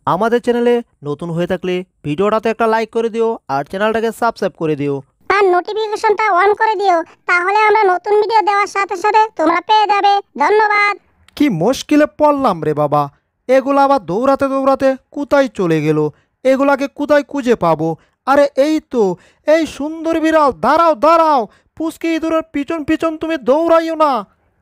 আমাদের চ্যানেলে নতুন হয়ে থাকলে ভিডিওটাতে একটা লাইক করে দিও আর চ্যানেলটাকে সাবস্ক্রাইব করে দিও। আর নোটিফিকেশনটা অন করে দিও, তাহলে আমরা নতুন ভিডিও দেওয়ার সাথে সাথে তোমরা পেয়ে যাবে। ধন্যবাদ। কি মুশকিলে পড়লাম রে বাবা, এগুলো আবার দৌড়াতে দৌড়াতে কোথায় চলে গেল, এগুলাকে কোথায় খুঁজে পাবো? আরে এই তো, এই সুন্দর বিড়াল, দাঁড়াও দাঁড়াও, পুচকে ইঁদুরের পিছন পিছন তুমি দৌড়াইও না।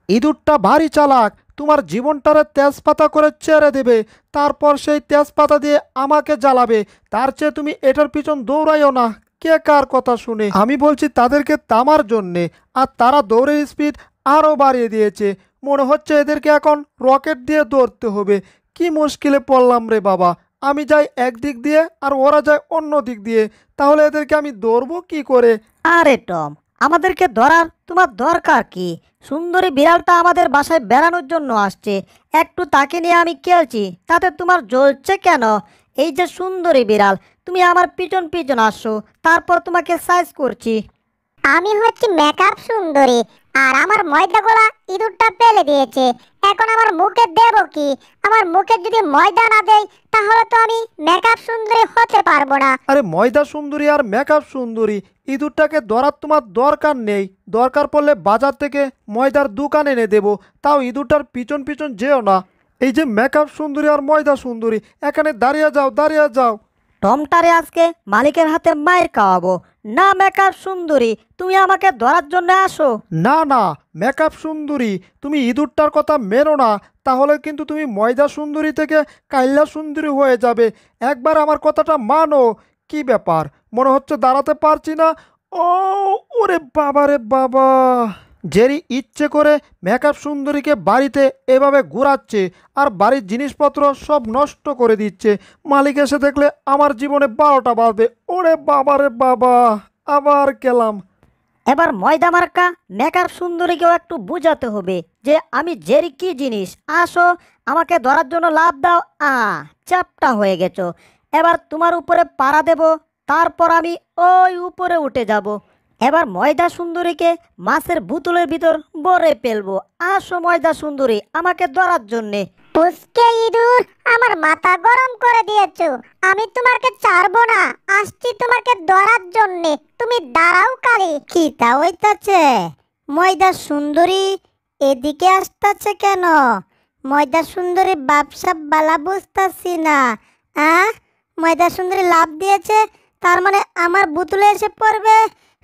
ইঁদুরটা ভারী চালাক, তোমার জীবনটারে তেজপাতা করে ছেড়ে দেবে, তারপর সেই তেজপাতা দিয়ে আমাকে জ্বালাবে। তার চেয়ে তুমি এটার পিছন দৌড়াইও না। কে কার কথা শুনে? আমি বলছি তাদেরকে থামার জন্যে, আর তারা দৌড়ের স্পিড আরও বাড়িয়ে দিয়েছে। মনে হচ্ছে এদেরকে এখন রকেট দিয়ে দৌড়তে হবে। কি মুশকিলে পড়লাম রে বাবা, আমি যাই একদিক দিয়ে আর ওরা যায় অন্য দিক দিয়ে, তাহলে এদেরকে আমি দৌড়বো কি করে? আরে টম, আমাদেরকে ধরার তোমার দরকার কি? সুন্দরী বিড়ালটা আমাদের বাসায় বেড়ানোর জন্য আসছে, একটু তাকে নিয়ে আমি খেলছি, তাতে তোমার জ্বলছে কেন? এই যে সুন্দরী বিড়াল, তুমি আমার পিছন পিছন আসছো, তারপর তোমাকে সাইজ করছি। আমি হচ্ছি মেকআপ সুন্দরী, আর আমার ময়দা গোলা ইঁদুরটা ফেলে দিয়েছে। এখন আমার মুখে দেব কি? আমার মুখে যদি ময়দা না দেই, তাহলে তো আমি মেকআপ সুন্দরী হতে পারবো না। আরে ময়দা সুন্দরী আর মেকআপ সুন্দরী, ইঁদুরটাকে ধরার তোমার দরকার নেই। দরকার পড়লে বাজার থেকে ময়দার দোকান এনে দেবো, তাও ইঁদুরটার পিছন পিছন যেও না। এই যে মেকআপ সুন্দরী আর ময়দা সুন্দরী, এখানে দাঁড়িয়ে যাও দাঁড়িয়ে যাও। টমটারে আজকে মালিকের হাতে মায়ের খাওয়াবো। না মেকআপ সুন্দরী, তুমি আমাকে ধরার জন্য আসো। না না, মেকআপ সুন্দরী, তুমি ইঁদুরটার কথা মেনো না, তাহলে কিন্তু তুমি ময়দা সুন্দরী থেকে কাইল্লা সুন্দরী হয়ে যাবে। একবার আমার কথাটা মানো। কি ব্যাপার, মনে হচ্ছে দাঁড়াতে পারছি না। ও, ওরে বাবা রে বাবা, জেরি ইচ্ছে করে মেকআপ সুন্দরীকে বাড়িতে এভাবে ঘোরাচ্ছে আর বাড়ির জিনিসপত্র সব নষ্ট করে দিচ্ছে। মালিক এসে দেখলে আমার জীবনে 12টা বাজবে। ওরে বাবা রে বাবা, আবার গেলাম। এবার ময়দা মার্কা মেকআপ সুন্দরীকেও একটু বুঝাতে হবে যে আমি জেরি কি জিনিস। আসো, আমাকে ধরার জন্য লাভ দাও। চাপটা হয়ে গেছো। এবার তোমার উপরে পাড়া দেব, তারপর আমি ওই উপরে উঠে যাব। এবার ময়দা সুন্দরীকে মাছের বোতলের ভিতর ভরে ফেলবো। আসো ময়দা সুন্দরী, আমাকে ধরার জন্যে। পুচকে ইঁদুর, আমার মাথা গরম করে দিয়েছো। আমি তোমাকে ছাড়বো না, আসছি তোমাকে ধরার জন্যে। তুমি দাঁড়াও কালি। কি তা হইতাছে? ময়দা সুন্দরী এদিকে আসতেছে কেন? ময়দা সুন্দরী বাপসাপ বালা বুঝতাছি না। ময়দা সুন্দরী লাভ দিয়েছে, তার মানে আমার বোতলে এসে পড়বে।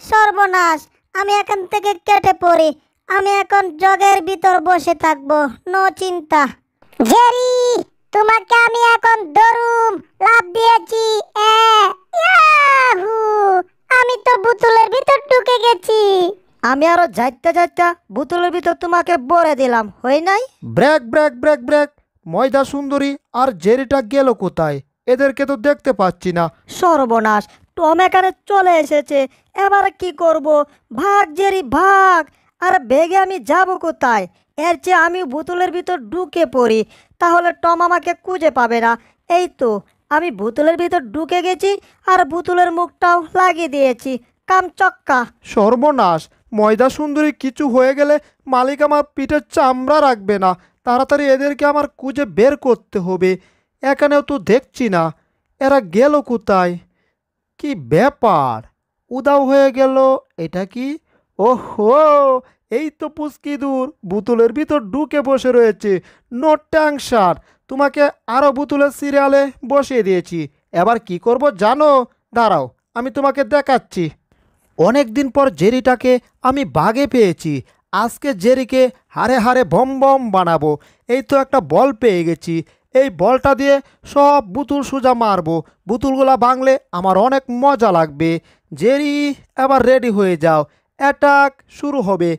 সর্বনাশ, আমি এখান থেকে কেটে পড়ি। আমি এখন জগের ভিতর বসে থাকবো, নো চিন্তা। জেরি, তোমাকে আমি এখন ধরুম। লাভ দিয়েছি। ইয়াহু! আমি তো বোতলের ভিতর ঢুকে গেছি। আমি আরো যাইতে যাইতে বোতলের ভিতর তোমাকে ভরে দিলাম, হয় নাই? ব্রেক ব্রেক ব্রেক ব্রেক, ময়দা সুন্দরী আর জেরিটা গেল কোথায়? এদেরকে তো দেখতে পাচ্ছি না। সর্বনাশ, টম এখানে চলে এসেছে। এবার কি করব? ভাগ জেরি ভাগ। আর বেগে আমি যাব কোথায়? এর চেয়ে আমি বোতলের ভিতর ঢুকে পড়ি, তাহলে টম আমাকে খুঁজে পাবে না। এই তো, আমি বোতলের ভিতর ঢুকে গেছি আর বোতলের মুখটাও লাগিয়ে দিয়েছি। কাম চক্কা। সর্বনাশ, ময়দা সুন্দরী কিছু হয়ে গেলে মালিক আমার পিঠের চামড়া রাখবে না। তাড়াতাড়ি এদেরকে আমার খুঁজে বের করতে হবে। এখানেও তো দেখছি না, এরা গেল কোথায়? কি ব্যাপার, উদাও হয়ে গেল, এটা কি? ওহো, এই তো পুচকি দূর বোতলের ভিতর ঢুকে বসে রয়েছে। নো ট্যাংসার, তোমাকে আরও বোতলের সিরিয়ালে বসিয়ে দিয়েছি। এবার কি করব জানো? দাঁড়াও, আমি তোমাকে দেখাচ্ছি। অনেক দিন পর জেরিটাকে আমি বাগে পেয়েছি। আজকে জেরিকে হারে হারে বম বম বানাবো। এই তো একটা বল পেয়ে গেছি, এই বলটা দিয়ে সব বুতুল সোজা মারবো। বুতুলগুলা ভাঙলে আমার অনেক মজা লাগবে। জেরি, এবার রেডি হয়ে যাও, অ্যাটাক শুরু হবে।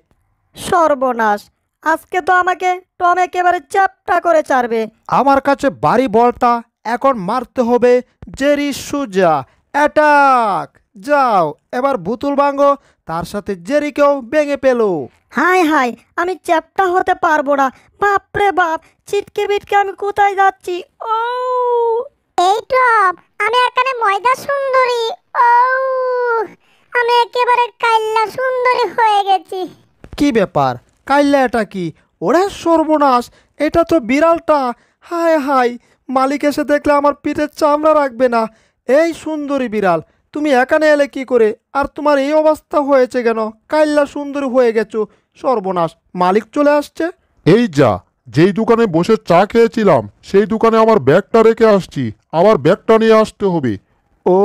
সর্বনাশ, আজকে তো আমাকে টম একেবারে চাপটা করে ছাড়বে। আমার কাছে বাড়ি বলটা, এখন মারতে হবে জেরি সোজা। অ্যাটাক! যাও, এবার বুতুল ভাঙো, তার সাথে জেরিকেও ভেঙে পেলো। হাই হাই, আমি চ্যাপটা হতে পারবো না। বাপরে বাপ, ছিটকে বিটকে আমি কোথায় যাচ্ছি? ও, এই টপ, আমি এখানে ময়দা সুন্দরী। ও, আমি একেবারে কাইল্লা সুন্দরী হয়ে গেছি। কি ব্যাপার, কাইল্লা এটা কি? ওরে সর্বনাশ, এটা তো বিড়ালটা। হায় হায়, মালিক এসে দেখলে আমার পিঠের চামড়া রাখবে না। এই সুন্দরী বিড়াল, তুমি এখানে এলে কি করে? আর তোমার এই অবস্থা হয়েছে কেন? কাইল্লা সুন্দরী হয়ে গেছো, সর্বনাশ! মালিক চলে আসছে। এই যা, যেই দোকানে বসে চা খেয়েছিলাম সেই দোকানে আমার ব্যাগটা রেখে আসছি, আবার ব্যাগটা নিয়ে আসতে হবে। ও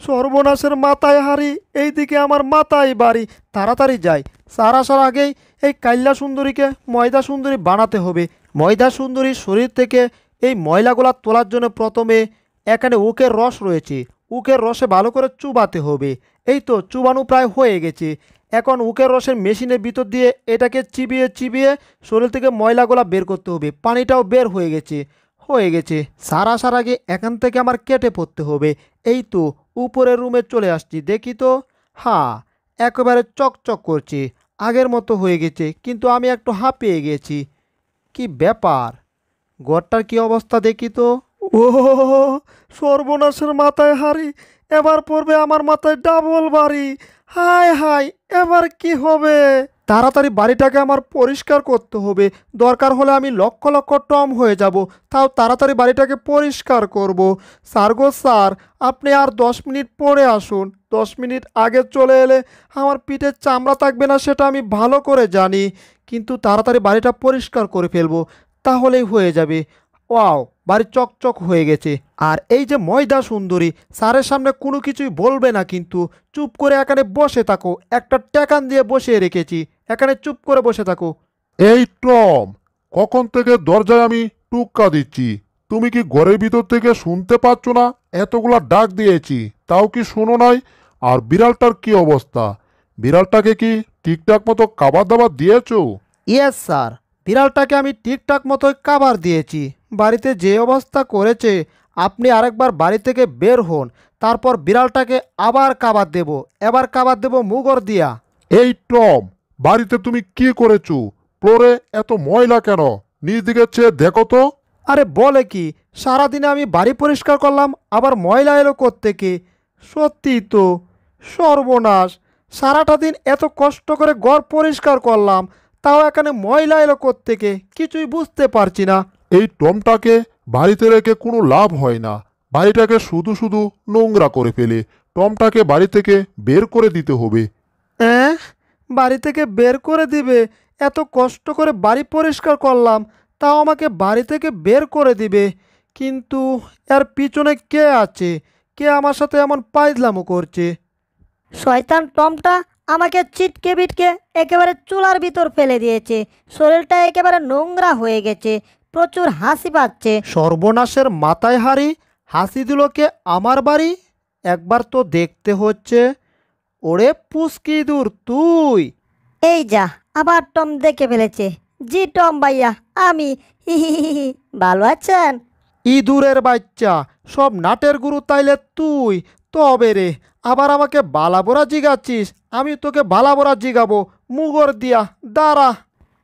সর্বনাশের মাথায় হারি, এইদিকে আমার মাথায় বাড়ি। তাড়াতাড়ি যাই, স্যার আসার আগেই এই কাইল্লা সুন্দরীকে ময়দা সুন্দরী বানাতে হবে। ময়দা সুন্দরীর শরীর থেকে এই ময়লাগুলা তোলার জন্য প্রথমে এখানে উকের রস রয়েছে, উকের রসে ভালো করে চুবাতে হবে। এই তো চুবানো প্রায় হয়ে গেছে। এখন উকের রসের মেশিনের ভিতর দিয়ে এটাকে চিবিয়ে চিবিয়ে শরীর থেকে ময়লাগুলা বের করতে হবে। পানিটাও বের হয়ে গেছে। স্যার আসার আগে এখান থেকে আমার কেটে পড়তে হবে। এই তো উপরের রুমে চলে আসছি, দেখি তো। হ্যাঁ, একেবারে চকচক করছে, আগের মতো হয়ে গেছে, কিন্তু আমি একটু হাঁপিয়ে গেছি। কি ব্যাপার, ঘরটার কি অবস্থা দেখি তো। ও সর্বনাশের মাথায় হারি, এবার পড়বে আমার মাথায় ডাবল বাড়ি। হায় হায়, এবার কি হবে? তাড়াতাড়ি বাড়িটাকে আমার পরিষ্কার করতে হবে। দরকার হলে আমি লক্ষ লক্ষ টম হয়ে যাব, তাও তাড়াতাড়ি বাড়িটাকে পরিষ্কার করব। স্যার গো স্যার, আপনি আর 10 মিনিট পরে আসুন। 10 মিনিট আগে চলে এলে আমার পিঠের চামড়া থাকবে না, সেটা আমি ভালো করে জানি। কিন্তু তাড়াতাড়ি বাড়িটা পরিষ্কার করে ফেলবো, তাহলেই হয়ে যাবে। ওয়াও, বাড়ি চকচক হয়ে গেছে। আর এই যে ময়দা সুন্দরী, স্যারের সামনে কোনো কিছুই বলবে না, কিন্তু চুপ করে এখানে বসে থাকো। একটা টেকান দিয়ে বসিয়ে রেখেছি, এখানে চুপ করে বসে থাকো। এই টম, কখন থেকে দরজায় আমি টুক্কা দিচ্ছি, তুমি কি ঘরের ভিতর থেকে শুনতে পাচ্ছ না? এতগুলা ডাক দিয়েছি, তাও কি শোনো নাই? আর বিড়ালটার কি অবস্থা? বিড়ালটাকে কি ঠিকঠাক মতো খাবার দাবার দিয়েছো? ইয়েস স্যার, বিড়ালটাকে আমি ঠিকঠাক মতোই খাবার দিয়েছি। বাড়িতে যে অবস্থা করেছে, আপনি আরেকবার বাড়ি থেকে বের হন, তারপর বিড়ালটাকে আবার খাবার দেব। এবার খাবার দেব মুগর দিয়া। এই টম, বাড়িতে তুমি কি করেছো? ফ্লোরে এত ময়লা কেন? নিজ দিকে চেয়ে দেখো তো। আরে বলে কি, সারাদিনে আমি বাড়ি পরিষ্কার করলাম, আবার ময়লা এলো কোত্থেকে? সত্যি তো, সর্বনাশ! সারাটা দিন এত কষ্ট করে ঘর পরিষ্কার করলাম, তাও এখানে ময়লা এলো কোত্থেকে? কিছুই বুঝতে পারছি না। এই টমটাকে বাড়িতে রেখে কোনো লাভ হয় না, বাড়িটাকে শুধু শুধু নোংরা করে ফেলে। টমটাকে বাড়ি থেকে বের করে দিতে হবে। হ্যাঁ, বাড়ি থেকে বের করে দিবে? এত কষ্ট করে বাড়ি পরিষ্কার করলাম, তাও আমাকে বাড়ি থেকে বের করে দিবে? কিন্তু এর পিছনে কে আছে? কে আমার সাথে এমন পাইজলামো করছে? শয়তান টমটা আমাকে চিটকে বিটকে একেবারে চুলার ভিতর ফেলে দিয়েছে। শরীরটা একেবারে নোংরা হয়ে গেছে, প্রচুর হাসি পাচ্ছে। সর্বনাশের মাথায় হারি, হাসি দিল কে আমার বাড়ি? একবার তো দেখতে হচ্ছে। ওরে পুস্কি দূর তুই! এই যা, আবার টম দেখে ফেলেছে। জি টম ভাইয়া, আমি। হি হি হি হি। ভালো আছেন? ইঁদুরের বাচ্চা, সব নাটের গুরু তাইলে তুই? তবে রে, আবার আমাকে বালাবোরা জিগাচ্ছিস? আমি তোকে বালাবোরা জিগাবো মুগর দিয়া, দাঁড়া।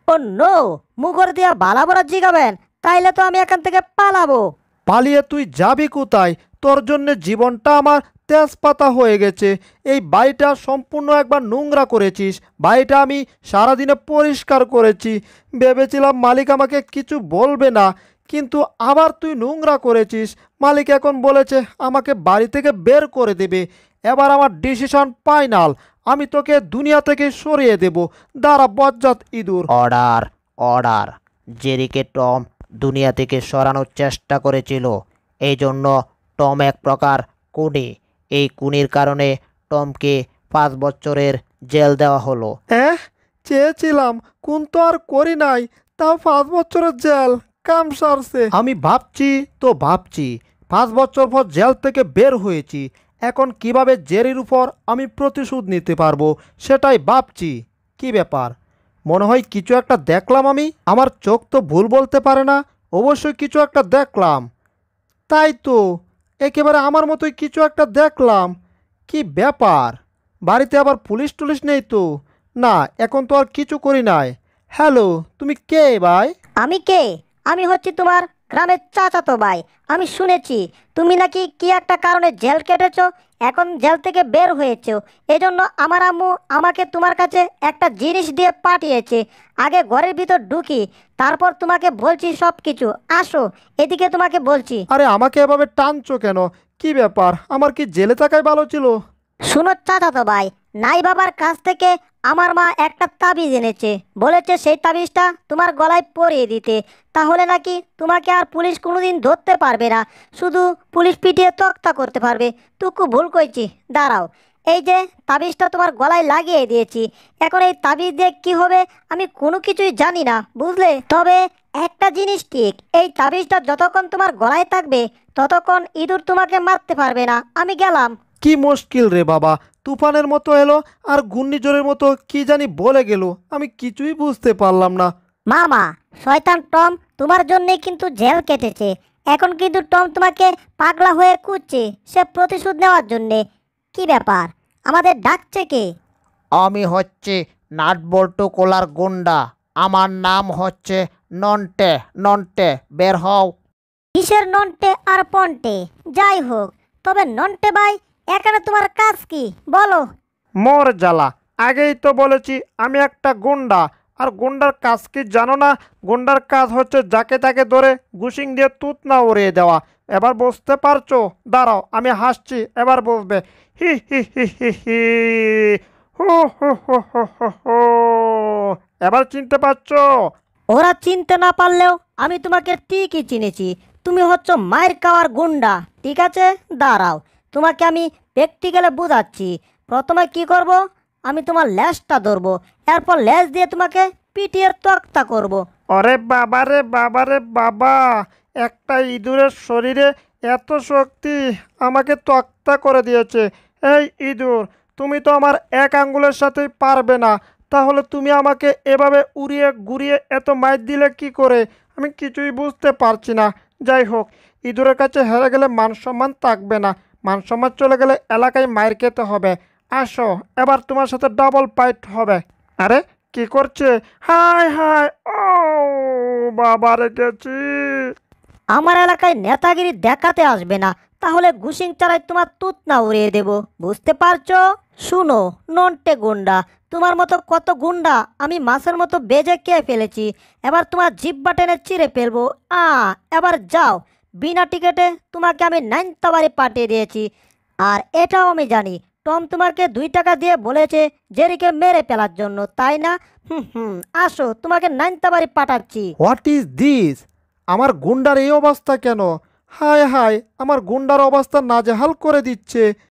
ও নো, মুগর দিয়া বালাবরা জিগাবেন? তাইলে তো আমি এখান থেকে পালাবো। পালিয়ে তুই যাবি কোথায়? তোর জন্য জীবনটা আমার তেজপাতা হয়ে গেছে। এই বাড়িটা সম্পূর্ণ একবার নোংরা করেছিস। বাড়িটা আমি সারাদিনে পরিষ্কার করেছি, ভেবেছিলাম মালিক আমাকে কিছু বলবে না, কিন্তু আবার তুই নোংরা করেছিস। মালিক এখন বলেছে আমাকে বাড়ি থেকে বের করে দেবে। এবার আমার ডিসিশন ফাইনাল, আমি তোকে দুনিয়া থেকে সরিয়ে দেব। দাঁড়া বজ্জাত ইঁদুর! Order, order! জেরিকে টম দুনিয়া থেকে সরানোর চেষ্টা করেছিল, এই জন্য টম এক প্রকার খুনি। এই খুনির কারণে টমকে 5 বছরের জেল দেওয়া হলো। হ্যাঁ, চেয়েছিলাম, কোন তো আর করি নাই, তাও 5 বছরের জেল! কাম সারছে। আমি ভাবছি 5 বছর পর জেল থেকে বের হয়েছি, এখন কিভাবে জেরির উপর আমি প্রতিশোধ নিতে পারবো সেটাই ভাবছি। কি ব্যাপার, মনে হয় কিছু একটা দেখলাম আমি। আমার চোখ তো ভুল বলতে পারে না, অবশ্যই কিছু একটা দেখলাম। তাই তো, একেবারে আমার মতোই কিছু একটা দেখলাম। কি ব্যাপার, বাড়িতে আবার পুলিশ টুলিশ নেই তো? না, এখন তো আর কিছু করি নাই। হ্যালো, তুমি কে ভাই? আমি কে? আমি হচ্ছি তোমার গ্রামের চাচাতো ভাই। আমি শুনেছি তুমি নাকি কি একটা কারণে জেল কেটেছো। এখন জেল থেকে বের হয়েছো, এজন্য আমার আম্মু আমাকে তোমার কাছে একটা জিনিস দিয়ে পাঠিয়েছে। আগে ঘরের ভিতর ঢুকি, তারপর তোমাকে বলছি সব কিছু। আসো এদিকে, তোমাকে বলছি। আরে আমাকে এভাবে টানছো কেন? কি ব্যাপার? আমার কি জেলে থাকাই ভালো ছিল? শুনো চাচাতো ভাই, নাই বাবার কাছ থেকে আমার মা একটা তাবিজ এনেছে, বলেছে সেই তাবিজটা তোমার গলায় পরিয়ে দিতে, তাহলে নাকি তোমাকে আর পুলিশ কোনোদিন ধরতে পারবে না, শুধু পুলিশ পিটিয়ে তক্তা করতে পারবে। টুকু ভুল কইছি, দাঁড়াও। এই যে তাবিজটা তোমার গলায় লাগিয়ে দিয়েছি, এখন এই তাবিজ দিয়ে কি হবে আমি কোনো কিছুই জানি না, বুঝলে? তবে একটা জিনিস ঠিক, এই তাবিজটা যতক্ষণ তোমার গলায় থাকবে ততক্ষণ ইঁদুর তোমাকে মারতে পারবে না। আমি গেলাম। কি মুশকিল রে বাবা! তুফানের মতো এলো আর ঘূর্ণিঝড়ের মতো কি জানি বলে গেল, আমি কিছুই বুঝতে পারলাম না। মামা, শয়তান টম তোমার জন্যই কিন্তু জেল কেটেছে। এখন কিন্তু টম তোমাকে পাগলা হয়ে খুঁজছে, সে প্রতিশোধ নেওয়ার জন্যে। কি ব্যাপার, আমাদের ডাকছে কে? আমি হচ্ছে নাটবল্টু কোলার গুন্ডা। আমার নাম হচ্ছে নন্টে। নন্টে, বের হও। কিসের নন্টে আর পন্টে? যাই হোক, তবে নন্টে ভাই, এখানে তোমার কাজ কি বলো? মোর জ্বালা, আগেই তো বলেছি আমি একটা গুন্ডা। আর গুন্ডার কাজ কি জানো না? গুন্ডার কাজ হচ্ছে যাকে তাকে ধরে ঘুষিং দিয়ে তুত না উড়িয়ে দেওয়া। এবার বুঝতে পারছো? দাঁড়াও, আমি হাসছি, এবার বুঝবে। হি হি হি হি হি। হু হু হু হু হু হু। এবার চিনতে পারছো? ওরা চিনতে না পারলেও আমি তোমাকে ঠিকই চিনেছি। তুমি হচ্ছ মায়ের খাওয়ার গুন্ডা, ঠিক আছে? দাঁড়াও, তোমাকে আমি প্র্যাকটিক্যালে বুঝাচ্ছি। প্রথমে কি করব, আমি তোমার ল্যাজটা ধরবো, এরপর ল্যাজ দিয়ে তোমাকে পিটিয়ে তক্তা করব। ওরে বাবা রে বাবা রে বাবা! একটা ইঁদুরের শরীরে এত শক্তি, আমাকে তক্তা করে দিয়েছে। এই ইঁদুর, তুমি তো আমার এক আঙ্গুলের সাথেই পারবে না, তাহলে তুমি আমাকে এভাবে উড়িয়ে ঘুরিয়ে এত মাইর দিলে কি করে? আমি কিছুই বুঝতে পারছি না। যাই হোক, ইঁদুরের কাছে হেরে গেলে মান সম্মান থাকবে না, মান সম্মান চলে গেলে এলাকায় মাইর খেতে হবে। আসো, এবার তোমার সাথে ডাবল ফাইট হবে। আরে কি করছে? হাই হাই, ও বাবা রেখেছি। আমার এলাকায় নেতাগিরি দেখাতে আসবে না, তাহলে ঘুষিং চালায় তোমার তুত না উড়িয়ে দেব, বুঝতে পারছো? শুনো নন্টে গুন্ডা, তোমার মতো কত গুন্ডা আমি মাছের মতো বেজে খেয়ে ফেলেছি, এবার তোমার জিব্বা টেনে চিড়ে ফেলবো। এবার যাও, বিনা টিকেটে তোমাকে আমি নাইনতাবাড়ি পাঠিয়ে দিয়েছি। আর এটাও আমি জানি, টম তোমাকে 2 টাকা দিয়ে বলেছে জেরিকে মেরে ফেলার জন্য, তাই না? আসো, তোমাকে নাইনতাবাড়ি পাঠাচ্ছি। What is this? আমার গুন্ডার এই অবস্থা কেন? হায় হায়, আমার গুন্ডার অবস্থা নাজেহাল করে দিচ্ছে।